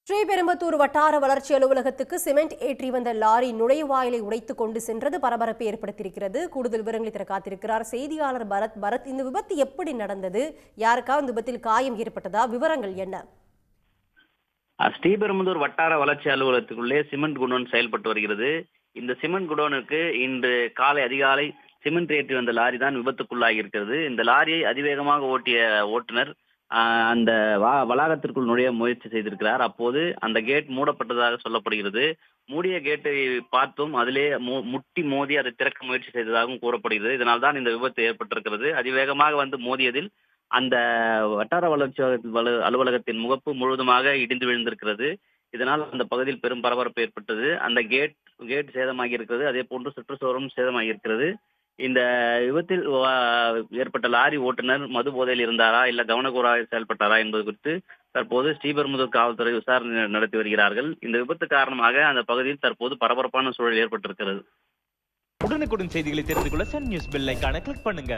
ஸ்ரீபெரும்புதூர் வட்டார வளர்ச்சி அலுவலகத்துக்கு சிமெண்ட் ஏற்றி வந்த லாரி நுழைவாயிலை உடைத்துக் கொண்டு சென்றது பரபரப்பை ஏற்படுத்தியிருக்கிறது. கூடுதல் விவரங்களை தர காத்திருக்கிறார் செய்தியாளர் பரத். இந்த விபத்து எப்படி நடந்தது? யாருக்காவது இந்த விபத்தில் காயம் ஏற்பட்டதா? விவரங்கள் என்ன? ஸ்ரீபெரும்புதூர் வட்டார வளர்ச்சி அலுவலகத்துக்குள்ளே சிமெண்ட் குடோன் செயல்பட்டு வருகிறது. இந்த சிமெண்ட் குடோனுக்கு இன்று காலை அதிகாலை சிமெண்ட் ஏற்றி வந்த லாரி தான் விபத்துக்குள்ளாகி இருக்கிறது. இந்த லாரியை அதிவேகமாக ஓட்டிய ஓட்டுநர் அந்த வளாகத்திற்குள் நுழைய முயற்சி செய்திருக்கிறார். அப்போது அந்த கேட் மூடப்பட்டதாக சொல்லப்படுகிறது. மூடிய கேட்டை பார்த்தும் அதிலே முட்டி மோதி அதை திறக்க முயற்சி செய்ததாகவும் கூறப்படுகிறது. இதனால் தான் இந்த விபத்து ஏற்பட்டிருக்கிறது. அதிவேகமாக வந்து மோதியதில் அந்த வட்டார வளர்ச்சி அலுவலகத்தின் முகப்பு முழுவதுமாக இடிந்து விழுந்திருக்கிறது. இதனால் அந்த பகுதியில் பெரும் பரபரப்பு ஏற்பட்டது. அந்த கேட் சேதமாகி இருக்கிறது. அதே போன்று சுற்றுச்சுவரும் சேதமாகி இருக்கிறது. இந்த விபத்தில் ஏற்பட்ட லாரி ஓட்டுநர் மது போதையில் இருந்தாரா இல்ல கவனக்குறைவாக செயல்பட்டாரா என்பது குறித்து தற்போது ஸ்ரீபெரும்புதூர் காவல்துறை விசாரணை நடத்தி வருகிறார்கள். இந்த விபத்து காரணமாக அந்த பகுதியில் தற்போது பரபரப்பான சூழல் ஏற்பட்டிருக்கிறது. உடனுக்குடன் செய்திகளை தெரிந்து கொள்ள சன் நியூஸ் பெல் ஐகானை கிளிக் பண்ணுங்க.